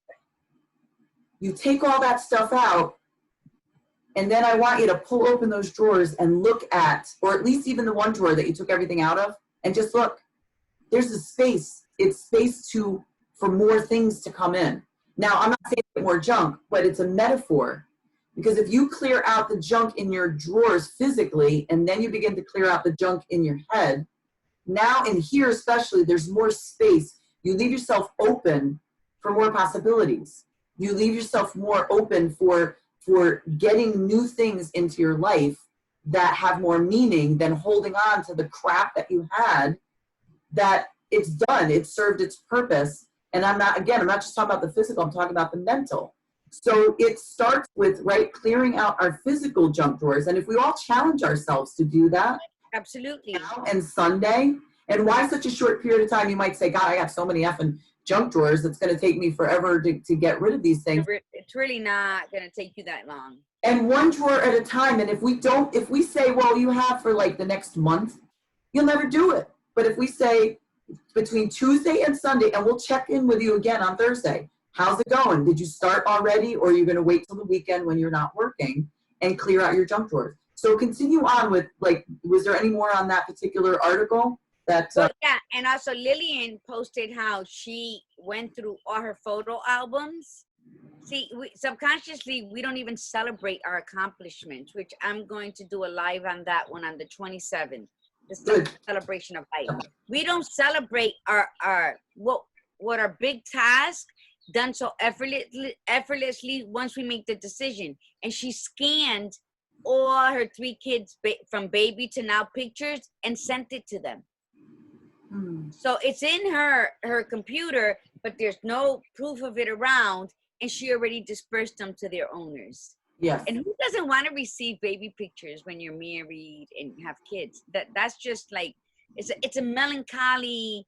You take all that stuff out, and then I want you to pull open those drawers and look at, or at least even the one drawer that you took everything out of, and just look. There's a space. It's space for more things to come in. Now, I'm not saying more junk, but it's a metaphor. Because if you clear out the junk in your drawers physically, and then you begin to clear out the junk in your head, now in here especially, there's more space. You leave yourself open for more possibilities. You leave yourself more open for getting new things into your life that have more meaning than holding on to the crap that you had, that it's done, it's served its purpose. And I'm not just talking about the physical, I'm talking about the mental. So it starts with, right, clearing out our physical junk drawers. And if we all challenge ourselves to do that. Absolutely. Now and Sunday, and why such a short period of time? You might say, God, I got so many effing junk drawers, it's going to take me forever to get rid of these things. It's really not going to take you that long. And one drawer at a time. And if we say, well, you have for like the next month, you'll never do it. But if we say between Tuesday and Sunday, and we'll check in with you again on Thursday, how's it going? Did you start already, or are you going to wait till the weekend when you're not working and clear out your junk drawers? So continue on with, like, was there any more on that particular article? Yeah, and also Lillian posted how she went through all her photo albums. See, subconsciously, we don't even celebrate our accomplishments, which I'm going to do a live on that one on the 27th. The celebration of life. We don't celebrate what our big task done so effortlessly once we make the decision. And she scanned all her 3 kids from baby to now pictures and sent it to them. So it's in her computer, but there's no proof of it around, and she already dispersed them to their owners. Yes. And who doesn't want to receive baby pictures when you're married and have kids? That's just like, it's a melancholy,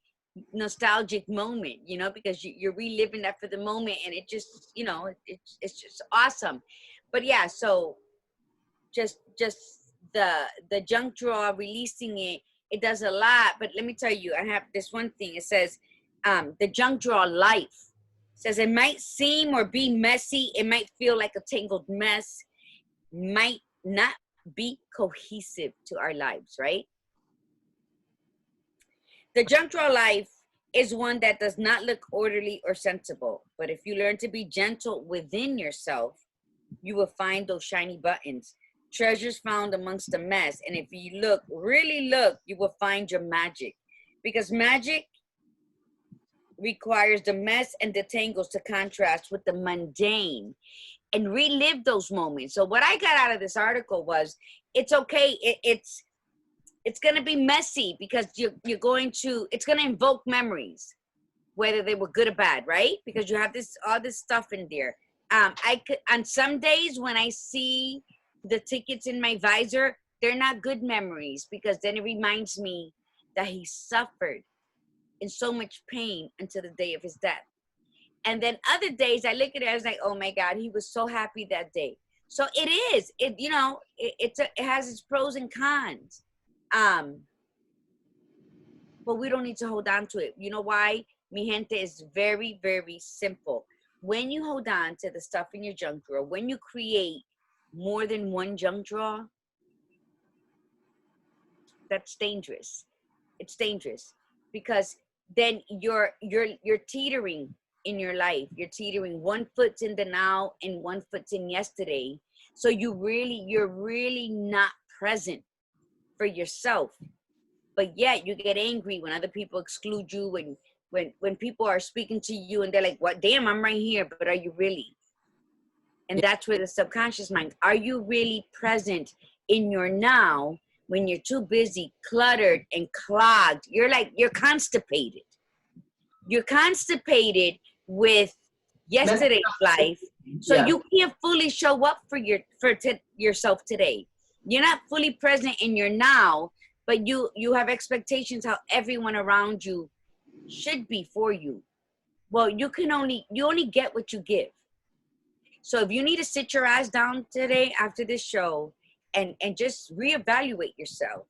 nostalgic moment, you know, because you're reliving that for the moment, and it just, you know, it's just awesome. But yeah, so just the junk drawer, releasing it does a lot. But let me tell you, I have this one thing. It says the junk drawer life. Says it might seem or be messy. It might feel like a tangled mess. Might not be cohesive to our lives, right? The junk drawer life is one that does not look orderly or sensible. But if you learn to be gentle within yourself, you will find those shiny buttons, treasures found amongst the mess. And if you look, really look, you will find your magic. Because magic requires the mess and the tangles to contrast with the mundane and relive those moments. So what I got out of this article was, it's okay. It's going to be messy because you're going to, it's going to invoke memories, whether they were good or bad, right? Because you have all this stuff in there. On some days when I see the tickets in my visor, they're not good memories, because then it reminds me that he suffered in so much pain until the day of his death. And then other days I look at it, I was like, oh my God, he was so happy that day. So you know, it has its pros and cons. But we don't need to hold on to it. You know why? Mi gente, is very, very simple. When you hold on to the stuff in your junk drawer, when you create more than one junk drawer, that's dangerous. It's dangerous, because then you're teetering in your life. You're teetering. One foot's in the now and one foot's in yesterday. So you're really not present for yourself. But yet you get angry when other people exclude you, when people are speaking to you and they're like, what, damn, I'm right here, but are you really? And that's where the subconscious mind, are you really present in your now when you're too busy, cluttered and clogged. You're constipated. You're constipated with yesterday's life, so Yeah. you can't fully show up for yourself today. You're not fully present in your now, but you have expectations how everyone around you should be for you. Well, you only get what you give. So if you need to sit your ass down today after this show and just reevaluate yourself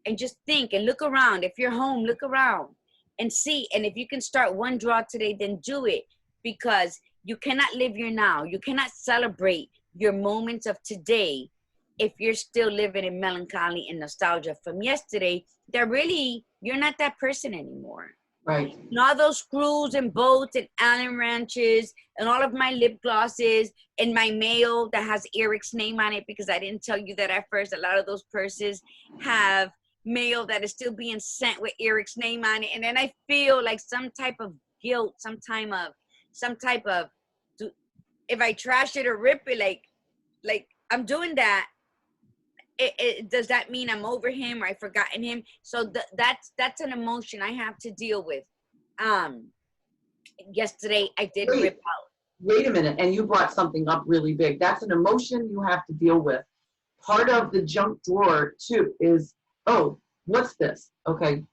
and just think and look around. If you're home, look around and see. And if you can start one draw today, then do it, because you cannot live your now. You cannot celebrate your moments of today if you're still living in melancholy and nostalgia from yesterday. That really, you're not that person anymore. Right. And all those screws and boats and Allen wrenches and all of my lip glosses and my mail that has Eric's name on it, because I didn't tell you that at first. A lot of those purses have mail that is still being sent with Eric's name on it. And then I feel like some type of guilt, some type of, if I trash it or rip it, like I'm doing that. Does that mean I'm over him or I've forgotten him? So that's an emotion I have to deal with. Yesterday I did rip out. Wait a minute, and you brought something up really big. That's an emotion you have to deal with. Part of the junk drawer too is, oh, what's this? Okay,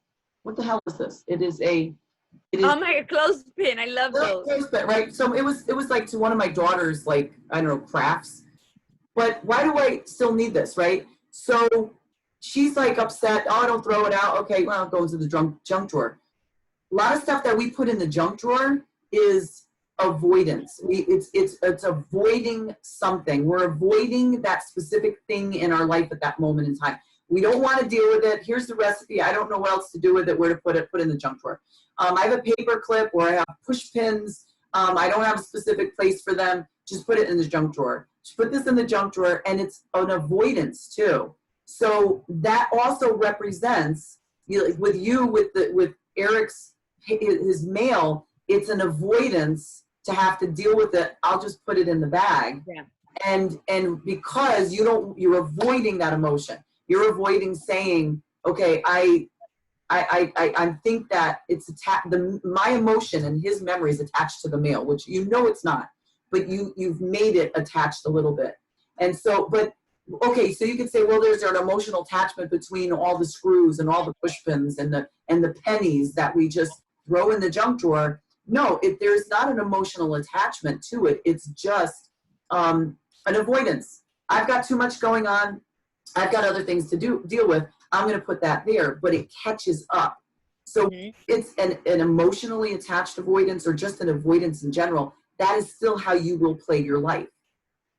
what the hell is this? It is Oh, my clothespin. I love those. Clothespin, right? So it was like to one of my daughter's, like, I don't know, crafts. But why do I still need this, right? So she's like upset. Oh, don't throw it out. Okay, well, it goes to the junk drawer. A lot of stuff that we put in the junk drawer is avoidance. It's avoiding something. We're avoiding that specific thing in our life at that moment in time. We don't want to deal with it. Here's the recipe. I don't know what else to do with it. Where to put it? Put it in the junk drawer. I have a paper clip where I have push pins. I don't have a specific place for them. Just put it in the junk drawer. Just put this in the junk drawer, and it's an avoidance too. So that also represents, with Eric's his mail. It's an avoidance to have to deal with it. I'll just put it in the bag. Yeah. And because you're avoiding that emotion. You're avoiding saying, okay, I think that it's my emotion and his memory is attached to the mail, which it's not, but you've made it attached a little bit. And so, but okay, so you could say, well, there's an emotional attachment between all the screws and all the push pins and the pennies that we just throw in the junk drawer. No, there's not an emotional attachment to it. It's just an avoidance. I've got too much going on. I've got other things to deal with. I'm going to put that there, but it catches up. So it's an emotionally attached avoidance, or just an avoidance in general. That is still how you will play your life.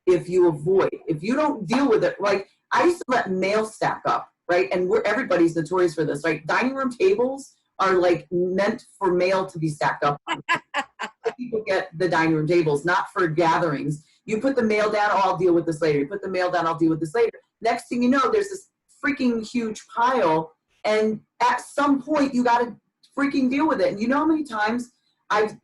If you avoid, if you don't deal with it, like I used to let mail stack up, right? And everybody's notorious for this, right? Dining room tables are like meant for mail to be stacked up on. People get the dining room tables, not for gatherings. You put the mail down, oh, I'll deal with this later. You put the mail down, I'll deal with this later. Next thing you know, there's this freaking huge pile, and at some point you got to freaking deal with it. And you know how many times I've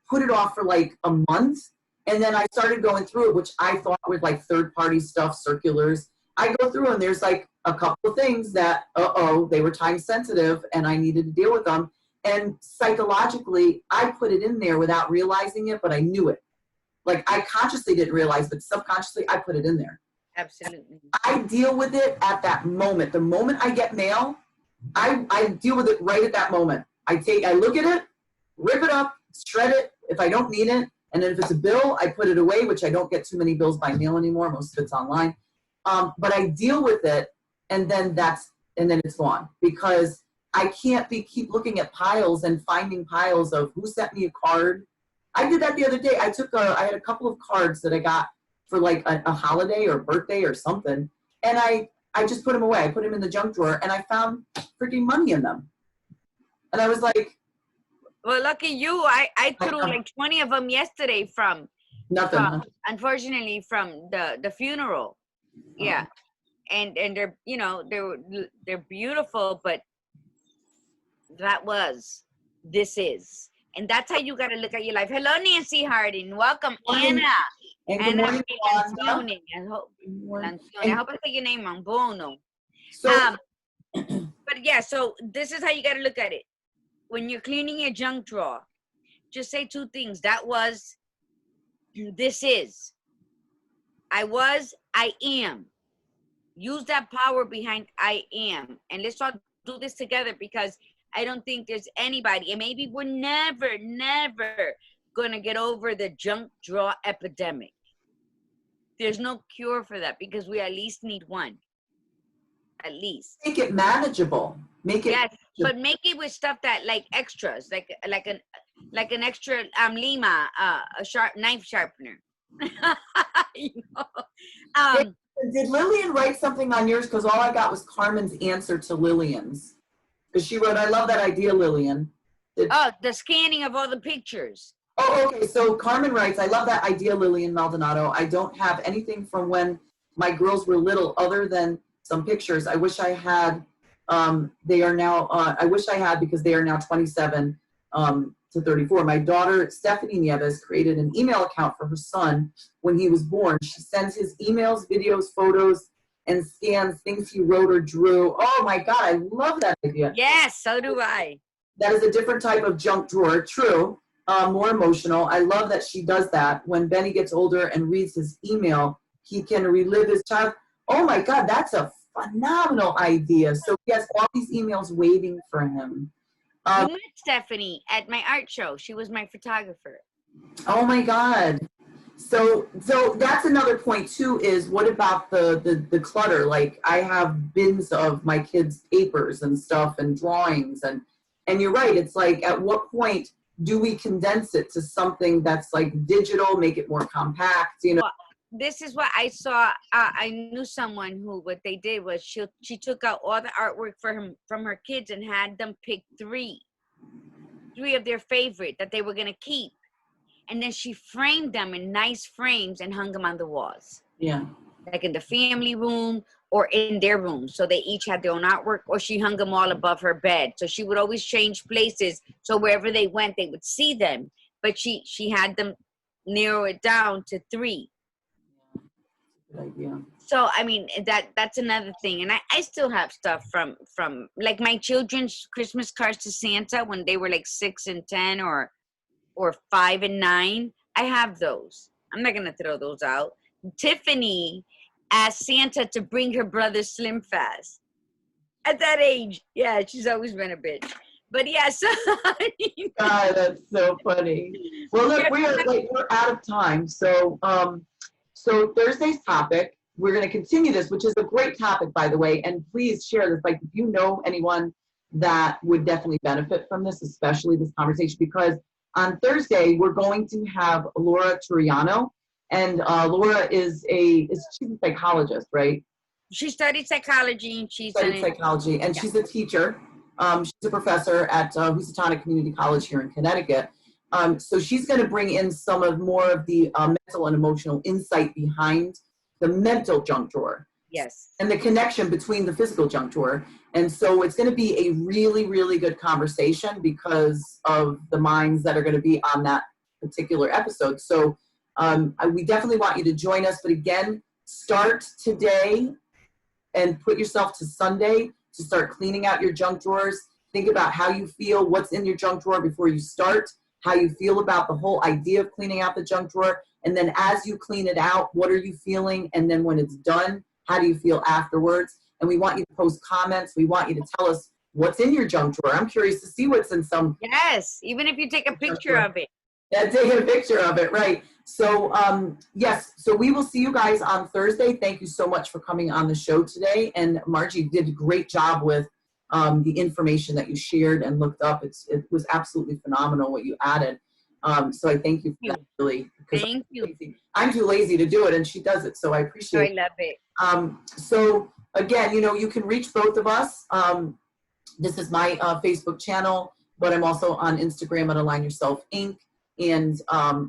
put it off for like a month, and then I started going through it, which I thought were like third-party stuff, circulars. I go through and there's like a couple of things that, they were time sensitive and I needed to deal with them. And psychologically, I put it in there without realizing it, but I knew it. Like I consciously didn't realize, but subconsciously I put it in there. Absolutely. I deal with it at that moment. The moment I get mail, I deal with it right at that moment. I look at it, rip it up, shred it if I don't need it. And then if it's a bill, I put it away, which I don't get too many bills by mail anymore. Most of it's online. But I deal with it, and then it's gone, because I can't keep looking at piles and finding piles of who sent me a card. I did that the other day. I had a couple of cards that I got for like a holiday or birthday or something, and I just put them away. I put them in the junk drawer, and I found freaking money in them. And I was like, well, lucky you. I threw like 20 of them yesterday from nothing. Unfortunately, from the funeral. Yeah. And they're, they're beautiful, but this is. And that's how you got to look at your life. Hello, Nancy Harding. Welcome, Anna. And good morning, Wanda. Lancione. I hope I say your name wrong. Bono. So, But yeah, so this is how you got to look at it. When you're cleaning your junk drawer, just say two things. That was, this is. I was, I am. Use that power behind I am. And let's all do this together, because I don't think there's anybody, and maybe we're never going to get over the junk drawer epidemic. There's no cure for that, because we at least need one. At least. Make it manageable. Make it. Yes, but make it with stuff that like extras, like an extra lima, a sharp knife sharpener. You know? Did Lillian write something on yours? Because all I got was Carmen's answer to Lillian's. Because she wrote, "I love that idea, Lillian." The scanning of all the pictures. Oh, okay. So Carmen writes, "I love that idea, Lillian Maldonado. I don't have anything from when my girls were little other than some pictures. I wish I had. They are now. I wish I had, because they are now 27 to 34. My daughter Stephanie Nieves created an email account for her son when he was born. She sends his emails, videos, photos, and scans things he wrote or drew. Oh my God, I love that idea. Yes, so do I. That is a different type of junk drawer. True, more emotional. I love that she does that. When Benny gets older and reads his email, he can relive his child. Oh my God, that's a phenomenal idea. So he has all these emails waiting for him. You met Stephanie at my art show. She was my photographer. Oh my God. So that's another point too, is what about the clutter? Like I have bins of my kids' papers and stuff and drawings, and you're right. It's like, at what point do we condense it to something that's like digital, make it more compact, you know? Well, this is what I saw. I knew someone who, what they did was she took out all the artwork from her kids and had them pick three of their favorite that they were going to keep. And then she framed them in nice frames and hung them on the walls. Yeah. Like in the family room or in their room. So they each had their own artwork, or she hung them all above her bed. So she would always change places. So wherever they went, they would see them. But she had them narrow it down to three. Good idea. So, I mean, that's another thing. And I still have stuff from like my children's Christmas cards to Santa when they were like 6 and 10 or 5 and 9. I have those. I'm not going to throw those out. Tiffany asked Santa to bring her brother Slim Fast. At that age, yeah, she's always been a bitch. But yeah, so God, that's so funny. Well, look, we're out of time. So so Thursday's topic, we're going to continue this, which is a great topic, by the way. And please share this. Like, if you know anyone that would definitely benefit from this, especially this conversation, because on Thursday we're going to have Laura Turiano, and Laura she's a psychologist, right? She studied psychology, and she's she's a teacher. She's a professor at Housatonic Community College here in Connecticut. So she's going to bring in more of the mental and emotional insight behind the mental junk drawer. Yes. And the connection between the physical junk drawer. And so it's going to be a really, really good conversation because of the minds that are going to be on that particular episode. So we definitely want you to join us. But again, start today and put yourself to Sunday to start cleaning out your junk drawers. Think about how you feel, what's in your junk drawer before you start, how you feel about the whole idea of cleaning out the junk drawer. And then as you clean it out, what are you feeling? And then when it's done, how do you feel afterwards? And we want you to post comments. We want you to tell us what's in your junk drawer. I'm curious to see what's in some. Yes, even if you take a picture of it. Yeah, take a picture of it, right. So, yes, so we will see you guys on Thursday. Thank you so much for coming on the show today. And Margie did a great job with the information that you shared and looked up. It was absolutely phenomenal what you added. So I thank you for that, really. Thank you. I'm too lazy to do it, and she does it, so I appreciate it. I love it. So again, you can reach both of us. This is my Facebook channel, but I'm also on Instagram at Align Yourself Inc. And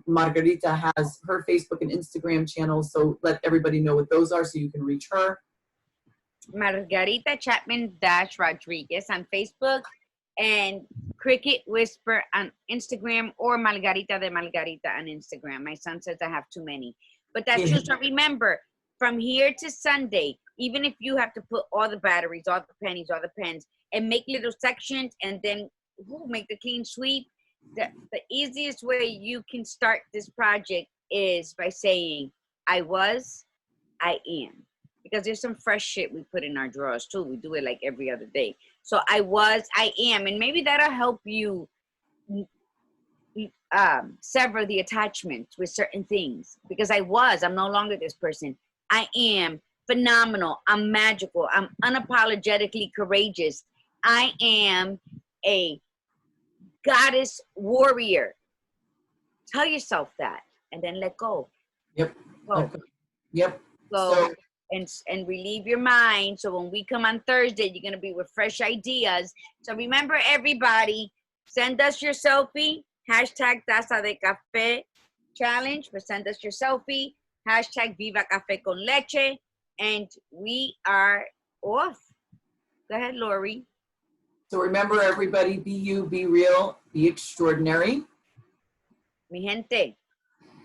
Margarita has her Facebook and Instagram channels, so let everybody know what those are so you can reach her. Margarita Chapman-Rodriguez on Facebook, and Cricket Whisper on Instagram, or Margarita de Margarita on Instagram. My son says I have too many. But that's true. So remember, from here to Sunday, even if you have to put all the batteries, all the pennies, all the pens, and make little sections and then make the clean sweep, the easiest way you can start this project is by saying, I was, I am. Because there's some fresh shit we put in our drawers too. We do it like every other day. So I was, I am. And maybe that'll help you sever the attachments with certain things. Because I'm no longer this person. I am phenomenal. I'm magical. I'm unapologetically courageous. I am a goddess warrior. Tell yourself that and then let go. Yep. Go. Okay. Yep. Go. So, and relieve your mind. So when we come on Thursday, you're going to be with fresh ideas. So remember, everybody, send us your selfie, hashtag Taza de Café challenge, but send us your selfie, hashtag Viva Cafe con Leche, and we are off. Go ahead, Lori. so remember, everybody, be you, be real, be extraordinary. Mi gente,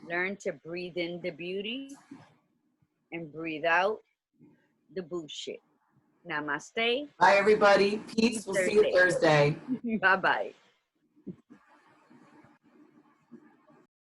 learn to breathe in the beauty and breathe out the bullshit. Namaste. Bye, everybody. Peace. We'll see you Thursday. Bye-bye.